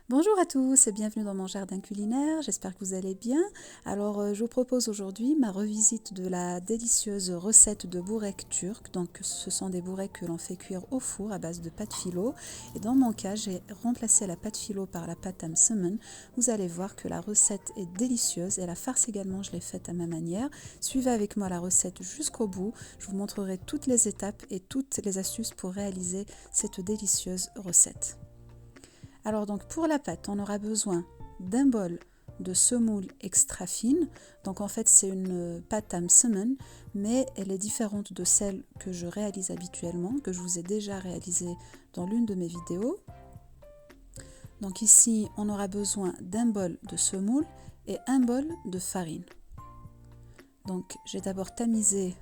Bonjour à tous et bienvenue dans mon jardin culinaire, j'espère que vous allez bien. Alors je vous propose aujourd'hui ma revisite de la délicieuse recette de bourrèques turcs. Donc ce sont des bourrèques que l'on fait cuire au four à base de pâte philo. Et dans mon cas j'ai remplacé la pâte philo par la pâte amsemen. Vous allez voir que la recette est délicieuse et la farce également je l'ai faite à ma manière. Suivez avec moi la recette jusqu'au bout, je vous montrerai toutes les étapes et toutes les astuces pour réaliser cette délicieuse recette. Alors donc pour la pâte, on aura besoin d'un bol de semoule extra fine. Donc en fait c'est une pâte amsemen, mais elle est différente de celle que je réalise habituellement, que je vous ai déjà réalisée dans l'une de mes vidéos. Donc ici on aura besoin d'un bol de semoule et un bol de farine. Donc j'ai d'abord tamisé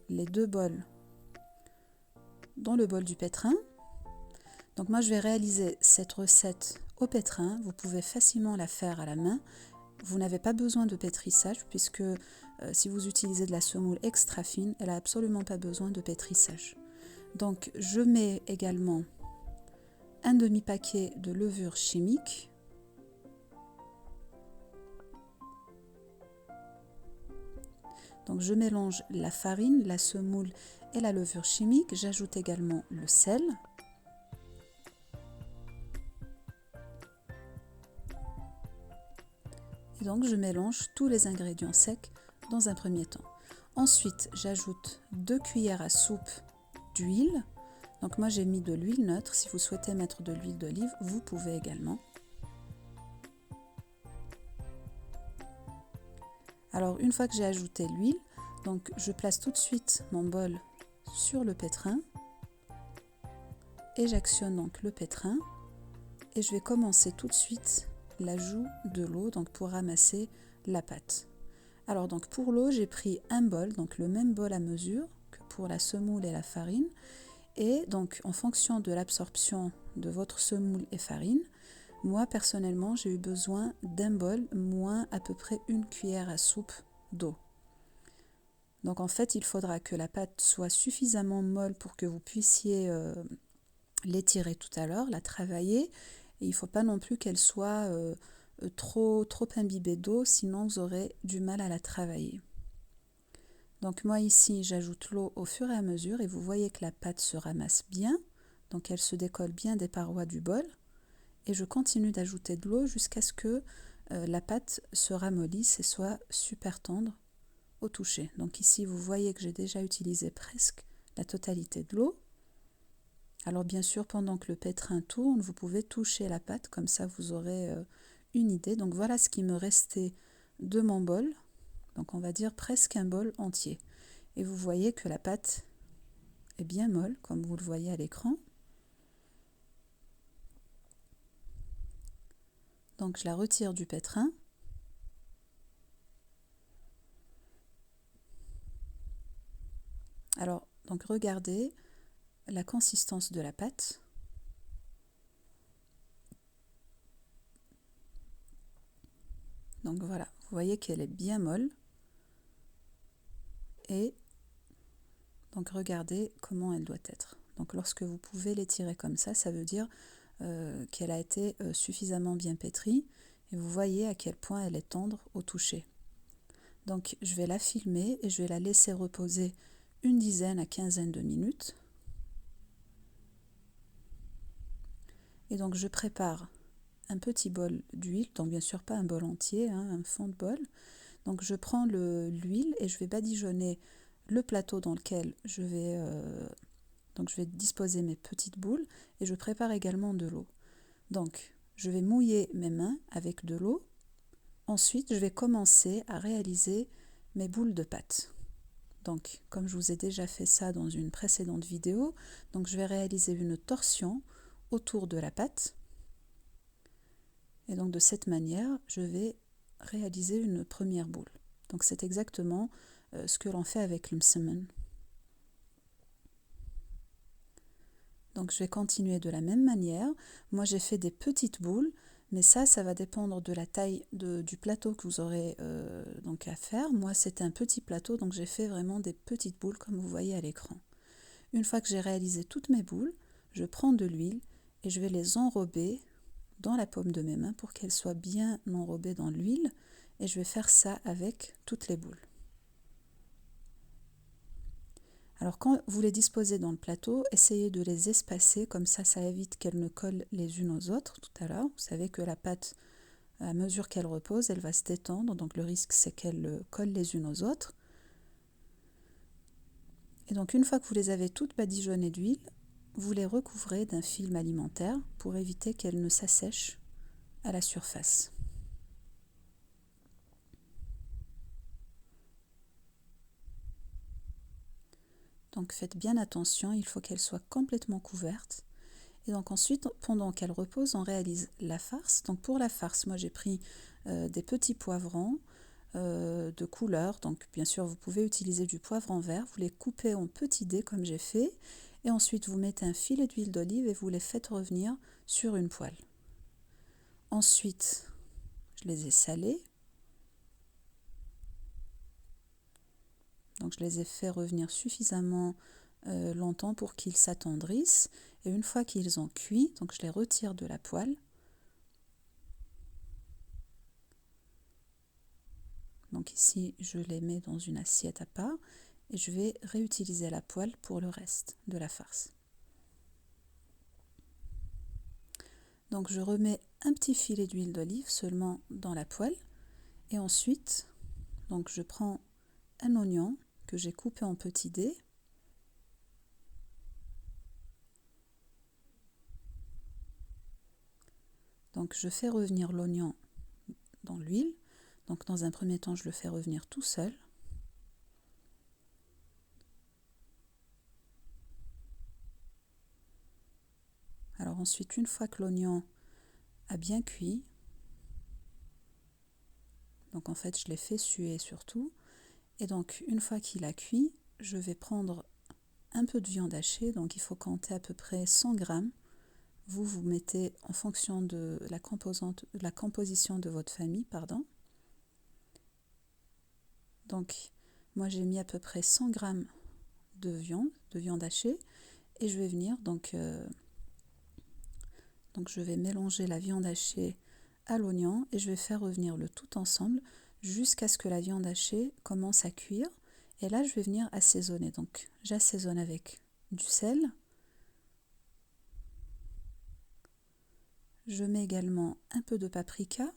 les deux bols dans le bol du pétrin. Donc moi je vais réaliser cette recette au pétrin, vous pouvez facilement la faire à la main. Vous n'avez pas besoin de pétrissage puisque si vous utilisez de la semoule extra fine, elle n'a absolument pas besoin de pétrissage. Donc je mets également un demi-paquet de levure chimique. Donc je mélange la farine, la semoule et la levure chimique. J'ajoute également le sel. Et donc je mélange tous les ingrédients secs dans un premier temps. Ensuite, j'ajoute 2 cuillères à soupe d'huile. Donc moi j'ai mis de l'huile neutre. Si vous souhaitez mettre de l'huile d'olive, vous pouvez également. Alors une fois que j'ai ajouté l'huile, donc je place tout de suite mon bol sur le pétrin et j'actionne donc le pétrin et je vais commencer tout de suite l'ajout de l'eau donc pour ramasser la pâte. Alors donc pour l'eau, j'ai pris un bol, donc le même bol à mesure que pour la semoule et la farine. Et donc en fonction de l'absorption de votre semoule et farine, moi personnellement j'ai eu besoin d'un bol moins à peu près une cuillère à soupe d'eau. Donc en fait il faudra que la pâte soit suffisamment molle pour que vous puissiez l'étirer tout à l'heure, la travailler. Et il ne faut pas non plus qu'elle soit trop imbibée d'eau, sinon vous aurez du mal à la travailler. Donc moi ici j'ajoute l'eau au fur et à mesure et vous voyez que la pâte se ramasse bien, donc elle se décolle bien des parois du bol et je continue d'ajouter de l'eau jusqu'à ce que la pâte se ramollisse et soit super tendre au toucher. Donc ici vous voyez que j'ai déjà utilisé presque la totalité de l'eau. Alors bien sûr pendant que le pétrin tourne, vous pouvez toucher la pâte, comme ça vous aurez une idée. Donc voilà ce qui me restait de mon bol. Donc on va dire presque un bol entier. Et vous voyez que la pâte est bien molle, comme vous le voyez à l'écran. Donc je la retire du pétrin. Alors, donc regardez la consistance de la pâte. Donc voilà, vous voyez qu'elle est bien molle. Et donc regardez comment elle doit être. Donc lorsque vous pouvez l'étirer comme ça veut dire qu'elle a été suffisamment bien pétrie. Et vous voyez à quel point elle est tendre au toucher. Donc je vais la filmer et je vais la laisser reposer une dizaine à quinzaine de minutes. Et donc je prépare un petit bol d'huile, donc bien sûr pas un bol entier, un fond de bol. Donc je prends l'huile et je vais badigeonner le plateau dans lequel je vais disposer mes petites boules et je prépare également de l'eau. Donc je vais mouiller mes mains avec de l'eau. Ensuite je vais commencer à réaliser mes boules de pâte. Donc comme je vous ai déjà fait ça dans une précédente vidéo, donc je vais réaliser une torsion autour de la pâte. Et donc de cette manière, je vais réaliser une première boule. Donc c'est exactement ce que l'on fait avec le msemen. Donc je vais continuer de la même manière. Moi j'ai fait des petites boules, mais ça va dépendre de la taille du plateau que vous aurez donc à faire. Moi c'était un petit plateau, donc j'ai fait vraiment des petites boules comme vous voyez à l'écran. Une fois que j'ai réalisé toutes mes boules, je prends de l'huile et je vais les enrober dans la paume de mes mains pour qu'elles soient bien enrobées dans l'huile et je vais faire ça avec toutes les boules. Alors quand vous les disposez dans le plateau, essayez de les espacer, comme ça évite qu'elles ne collent les unes aux autres tout à l'heure. Vous savez que la pâte, à mesure qu'elle repose, elle va se détendre, donc le risque c'est qu'elles collent les unes aux autres. Et donc une fois que vous les avez toutes badigeonnées d'huile, vous les recouvrez d'un film alimentaire pour éviter qu'elles ne s'assèchent à la surface. Donc faites bien attention, il faut qu'elles soient complètement couvertes. Et donc ensuite, pendant qu'elles reposent, on réalise la farce. Donc pour la farce, moi j'ai pris des petits poivrons de couleur. Donc bien sûr, vous pouvez utiliser du poivron vert. Vous les coupez en petits dés comme j'ai fait. Et ensuite, vous mettez un filet d'huile d'olive et vous les faites revenir sur une poêle. Ensuite, je les ai salés. Donc je les ai fait revenir suffisamment longtemps pour qu'ils s'attendrissent. Et une fois qu'ils ont cuit, donc je les retire de la poêle. Donc ici, je les mets dans une assiette à part et je vais réutiliser la poêle pour le reste de la farce. Donc je remets un petit filet d'huile d'olive seulement dans la poêle et ensuite, donc je prends un oignon que j'ai coupé en petits dés. Donc je fais revenir l'oignon dans l'huile. Donc dans un premier temps, je le fais revenir tout seul. Alors ensuite, une fois que l'oignon a bien cuit, donc en fait je l'ai fait suer surtout, et donc une fois qu'il a cuit, je vais prendre un peu de viande hachée, donc il faut compter à peu près 100 grammes. Vous mettez en fonction de la composition de votre famille, pardon. Donc moi j'ai mis à peu près 100 grammes de viande hachée, et je vais venir donc je vais mélanger la viande hachée à l'oignon et je vais faire revenir le tout ensemble jusqu'à ce que la viande hachée commence à cuire. Et là, je vais venir assaisonner. Donc, j'assaisonne avec du sel. Je mets également un peu de paprika.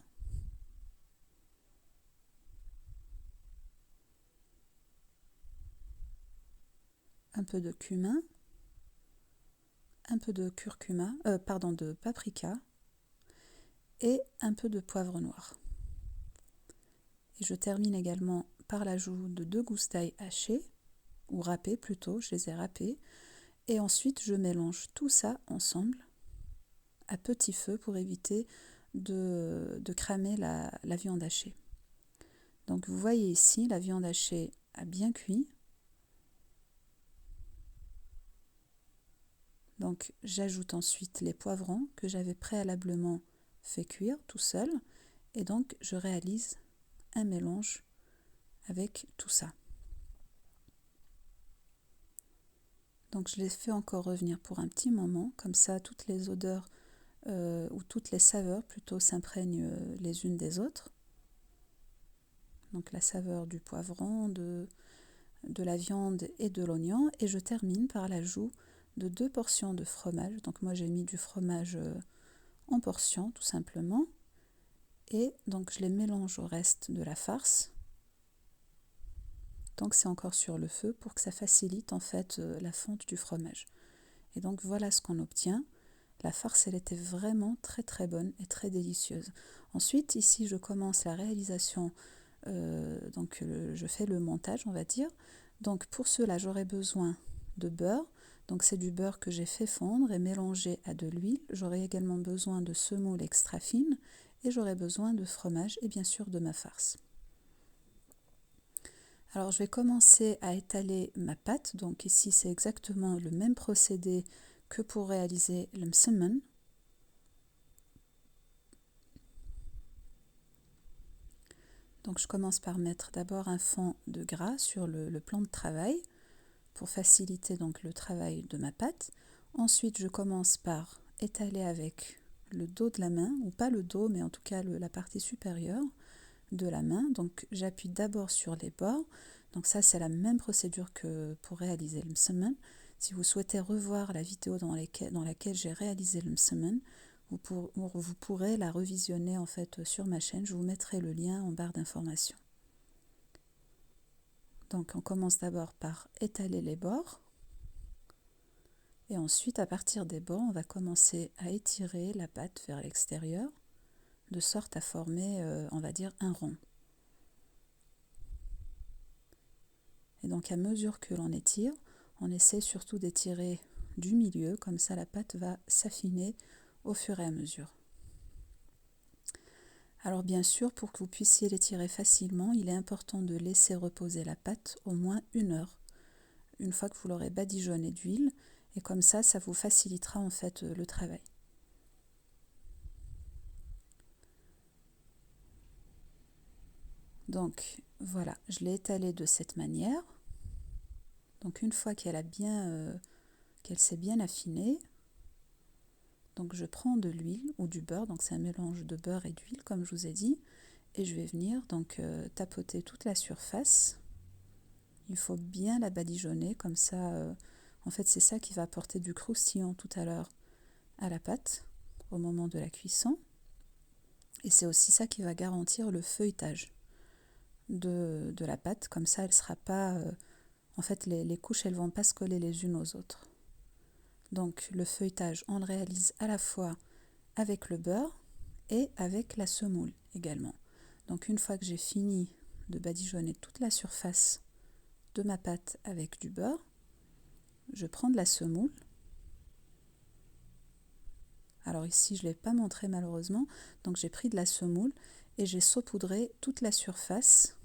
Un peu de cumin. Un peu de curcuma, de paprika. Et un peu de poivre noir. Et je termine également par l'ajout de 2 gousses d'ail hachées, ou râpées plutôt, je les ai râpées. Et ensuite, je mélange tout ça ensemble à petit feu pour éviter de cramer la viande hachée. Donc vous voyez ici, la viande hachée a bien cuit. Donc j'ajoute ensuite les poivrons que j'avais préalablement fait cuire tout seul. Et donc je réalise un mélange avec tout ça. Donc je les fais encore revenir pour un petit moment, comme ça toutes les odeurs ou toutes les saveurs plutôt s'imprègnent les unes des autres. Donc la saveur du poivron, de la viande et de l'oignon. Et je termine par l'ajout de 2 portions de fromage. Donc moi j'ai mis du fromage en portions tout simplement. Et donc je les mélange au reste de la farce. Donc c'est encore sur le feu pour que ça facilite en fait la fonte du fromage. Et donc voilà ce qu'on obtient. La farce, elle était vraiment très très bonne et très délicieuse. Ensuite, ici, je commence la réalisation, je fais le montage, on va dire. Donc pour cela, j'aurai besoin de beurre. Donc c'est du beurre que j'ai fait fondre et mélanger à de l'huile. J'aurai également besoin de semoule extra fine et j'aurai besoin de fromage et bien sûr de ma farce. Alors je vais commencer à étaler ma pâte. Donc ici, c'est exactement le même procédé que pour réaliser le msemen. Donc je commence par mettre d'abord un fond de gras sur le plan de travail pour faciliter donc le travail de ma pâte. Ensuite, je commence par étaler avec le dos de la main, ou pas le dos, mais en tout cas la partie supérieure de la main. Donc j'appuie d'abord sur les bords. Donc ça, c'est la même procédure que pour réaliser le msemen. Si vous souhaitez revoir la vidéo dans laquelle j'ai réalisé le msemen, vous pourrez la revisionner en fait sur ma chaîne. Je vous mettrai le lien en barre d'information. Donc on commence d'abord par étaler les bords. Et ensuite, à partir des bords, on va commencer à étirer la pâte vers l'extérieur, de sorte à former, on va dire, un rond. Et donc à mesure que l'on étire, on essaie surtout d'étirer du milieu, comme ça la pâte va s'affiner au fur et à mesure. Alors bien sûr, pour que vous puissiez l'étirer facilement, il est important de laisser reposer la pâte au moins 1 heure, une fois que vous l'aurez badigeonnée d'huile, et comme ça vous facilitera en fait le travail. Donc voilà, je l'ai étalée de cette manière. Donc une fois qu'elle s'est bien affinée, donc je prends de l'huile ou du beurre, donc c'est un mélange de beurre et d'huile comme je vous ai dit, et je vais venir donc tapoter toute la surface. Il faut bien la badigeonner, comme ça, en fait c'est ça qui va apporter du croustillant tout à l'heure à la pâte au moment de la cuisson, et c'est aussi ça qui va garantir le feuilletage de la pâte, comme ça elle sera pas, en fait les couches elles vont pas se coller les unes aux autres. Donc le feuilletage on le réalise à la fois avec le beurre et avec la semoule également. Donc une fois que j'ai fini de badigeonner toute la surface de ma pâte avec du beurre, je prends de la semoule. Alors ici je ne l'ai pas montré malheureusement, donc j'ai pris de la semoule et j'ai saupoudré toute la surface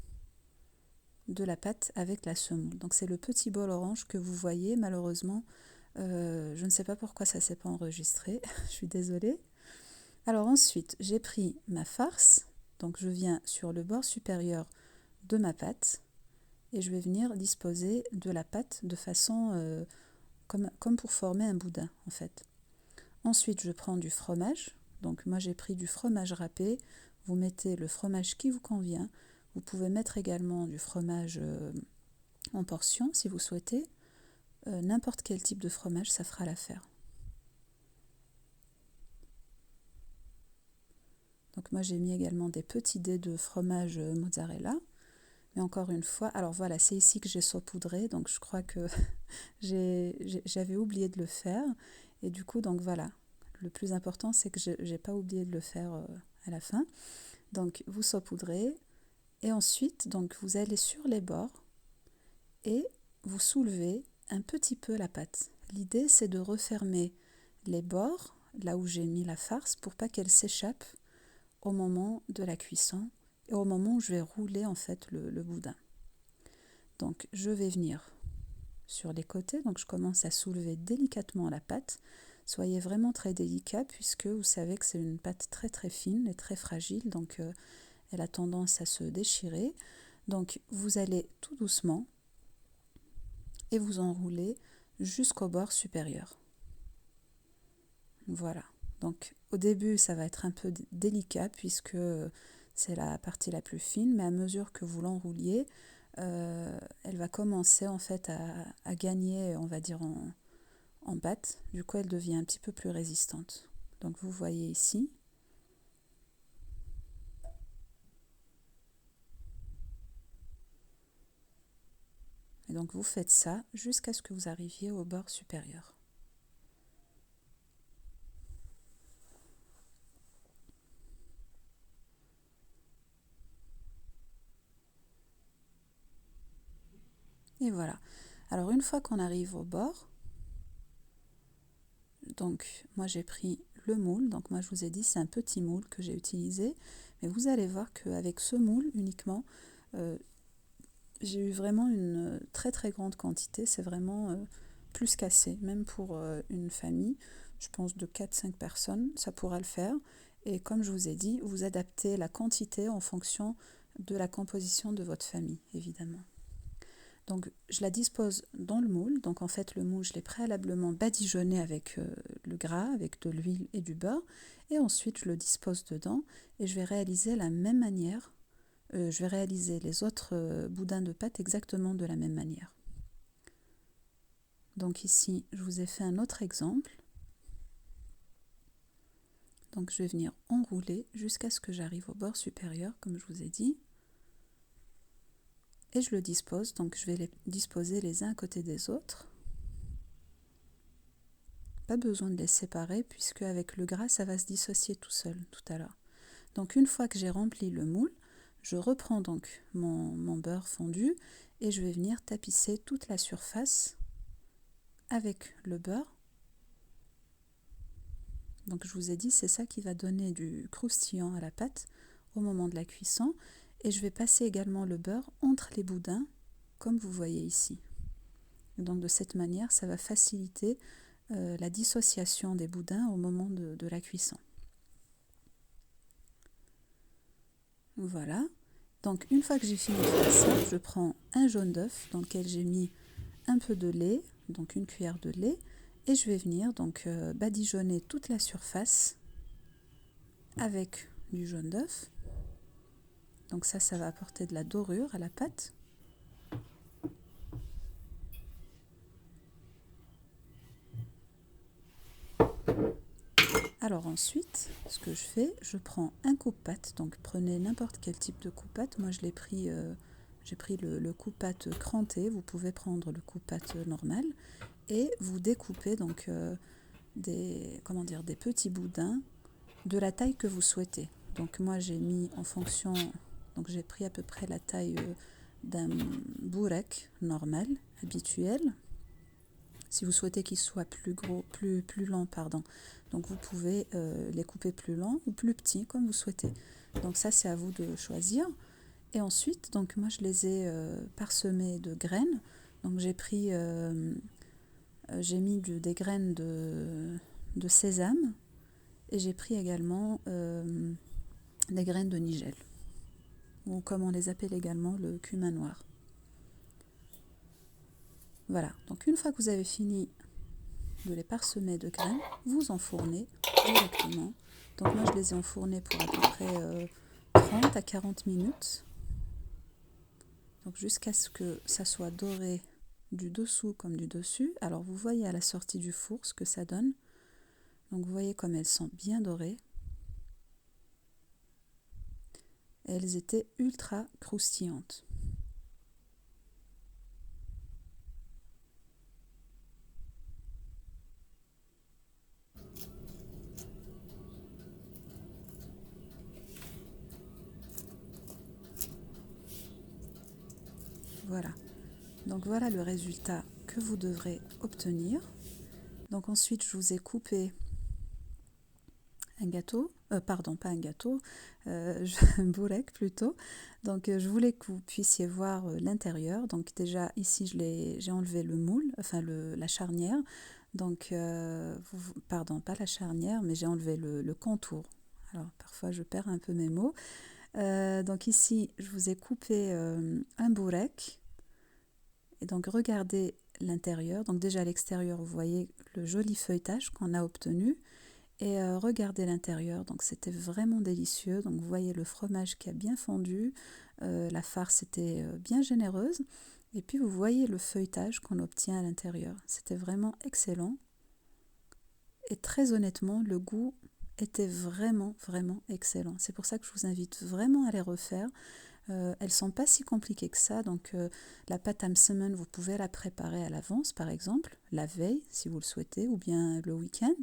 de la pâte avec la semoule. Donc c'est le petit bol orange que vous voyez malheureusement. Je ne sais pas pourquoi ça ne s'est pas enregistré, je suis désolée. Alors ensuite, j'ai pris ma farce, donc je viens sur le bord supérieur de ma pâte et je vais venir disposer de la pâte de façon comme pour former un boudin en fait. Ensuite, je prends du fromage, donc moi j'ai pris du fromage râpé, vous mettez le fromage qui vous convient, vous pouvez mettre également du fromage en portions si vous souhaitez, n'importe quel type de fromage ça fera l'affaire. Donc moi j'ai mis également des petits dés de fromage mozzarella. Mais encore une fois, alors voilà, c'est ici que j'ai saupoudré, donc je crois que j'avais oublié de le faire. Et du coup, donc voilà, le plus important c'est que je n'ai pas oublié de le faire à la fin. Donc vous saupoudrez et ensuite donc vous allez sur les bords et vous soulevez un petit peu la pâte. L'idée c'est de refermer les bords, là où j'ai mis la farce, pour pas qu'elle s'échappe au moment de la cuisson et au moment où je vais rouler en fait le boudin. Donc je vais venir sur les côtés, donc je commence à soulever délicatement la pâte. Soyez vraiment très délicat puisque vous savez que c'est une pâte très très fine et très fragile, donc elle a tendance à se déchirer. Donc vous allez tout doucement et vous enrouler jusqu'au bord supérieur. Voilà. Donc au début ça va être un peu délicat puisque c'est la partie la plus fine, mais à mesure que vous l'enrouliez, elle va commencer en fait à gagner, on va dire, en pâte. Du coup elle devient un petit peu plus résistante. Donc vous voyez ici. Et donc vous faites ça jusqu'à ce que vous arriviez au bord supérieur. Et voilà. Alors une fois qu'on arrive au bord, donc moi j'ai pris le moule, donc moi je vous ai dit c'est un petit moule que j'ai utilisé, mais vous allez voir qu'avec ce moule uniquement, j'ai eu vraiment une très très grande quantité, c'est vraiment plus qu'assez, même pour une famille, je pense de 4-5 personnes, ça pourra le faire. Et comme je vous ai dit, vous adaptez la quantité en fonction de la composition de votre famille, évidemment. Donc je la dispose dans le moule. Donc en fait le moule je l'ai préalablement badigeonné avec le gras, avec de l'huile et du beurre. Et ensuite je le dispose dedans et je vais réaliser la même manière. Je vais réaliser les autres boudins de pâte exactement de la même manière. Donc ici je vous ai fait un autre exemple. Donc je vais venir enrouler jusqu'à ce que j'arrive au bord supérieur comme je vous ai dit. Et je le dispose, donc je vais les disposer les uns à côté des autres. Pas besoin de les séparer puisque avec le gras ça va se dissocier tout seul tout à l'heure. Donc une fois que j'ai rempli le moule, je reprends donc mon beurre fondu et je vais venir tapisser toute la surface avec le beurre. Donc je vous ai dit c'est ça qui va donner du croustillant à la pâte au moment de la cuisson. Et je vais passer également le beurre entre les boudins comme vous voyez ici. Donc de cette manière ça va faciliter la dissociation des boudins au moment de la cuisson. Voilà. Donc une fois que j'ai fini de faire ça, je prends un jaune d'œuf dans lequel j'ai mis un peu de lait, donc une cuillère de lait, et je vais venir donc badigeonner toute la surface avec du jaune d'œuf. Donc ça va apporter de la dorure à la pâte. Alors ensuite, ce que je fais, je prends un coupe-pâte, donc prenez n'importe quel type de coupe-pâte. Moi j'ai pris le coupe-pâte cranté, vous pouvez prendre le coupe-pâte normal et vous découpez donc des petits boudins de la taille que vous souhaitez. Donc moi j'ai mis en fonction, donc j'ai pris à peu près la taille d'un bourek normal, habituel. Si vous souhaitez qu'il soit plus gros, plus lent, pardon, donc vous pouvez les couper plus lents ou plus petits comme vous souhaitez. Donc ça c'est à vous de choisir. Et ensuite, donc moi je les ai parsemés de graines. Donc j'ai mis des graines de sésame et j'ai pris également des graines de nigel, ou comme on les appelle également le cumin noir. Voilà, donc une fois que vous avez fini de les parsemer de graines, vous enfournez directement. Donc moi je les ai enfournés pour à peu près 30 à 40 minutes. Donc jusqu'à ce que ça soit doré du dessous comme du dessus. Alors vous voyez à la sortie du four ce que ça donne. Donc vous voyez comme elles sont bien dorées. Et elles étaient ultra croustillantes. Voilà. Donc voilà le résultat que vous devrez obtenir. Donc ensuite je vous ai coupé un gâteau, pardon pas un gâteau, un bourek plutôt. Donc je voulais que vous puissiez voir l'intérieur. Donc déjà ici j'ai enlevé le moule, enfin la charnière. Donc pardon pas la charnière mais j'ai enlevé le contour. Alors parfois je perds un peu mes mots. Donc ici je vous ai coupé un bourek. Et donc regardez l'intérieur. Donc déjà à l'extérieur vous voyez le joli feuilletage qu'on a obtenu. Et regardez l'intérieur, donc c'était vraiment délicieux. Donc vous voyez le fromage qui a bien fondu, la farce était bien généreuse. Et puis vous voyez le feuilletage qu'on obtient à l'intérieur. C'était vraiment excellent. Et très honnêtement, le goût était vraiment, vraiment excellent. C'est pour ça que je vous invite vraiment à les refaire. Elles sont pas si compliquées que ça. Donc la pâte à msemen, vous pouvez la préparer à l'avance, par exemple, la veille, si vous le souhaitez, ou bien le week-end.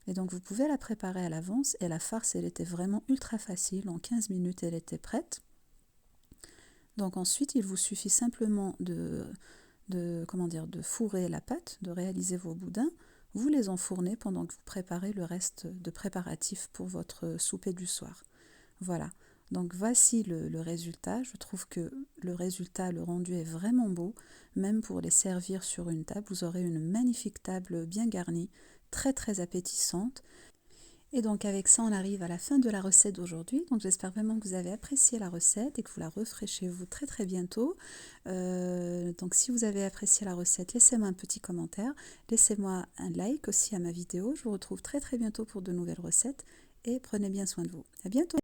Et donc vous pouvez la préparer à l'avance et la farce elle était vraiment ultra facile, en 15 minutes elle était prête. Donc ensuite il vous suffit simplement de fourrer la pâte, de réaliser vos boudins, vous les enfournez pendant que vous préparez le reste de préparatifs pour votre souper du soir. Voilà, donc voici le résultat. Je trouve que le résultat, le rendu est vraiment beau, même pour les servir sur une table. Vous aurez une magnifique table bien garnie, très très appétissante. Et donc avec ça, on arrive à la fin de la recette d'aujourd'hui. Donc j'espère vraiment que vous avez apprécié la recette et que vous la referez chez vous très très bientôt. Donc si vous avez apprécié la recette, laissez-moi un petit commentaire. Laissez-moi un like aussi à ma vidéo. Je vous retrouve très très bientôt pour de nouvelles recettes et prenez bien soin de vous. À bientôt!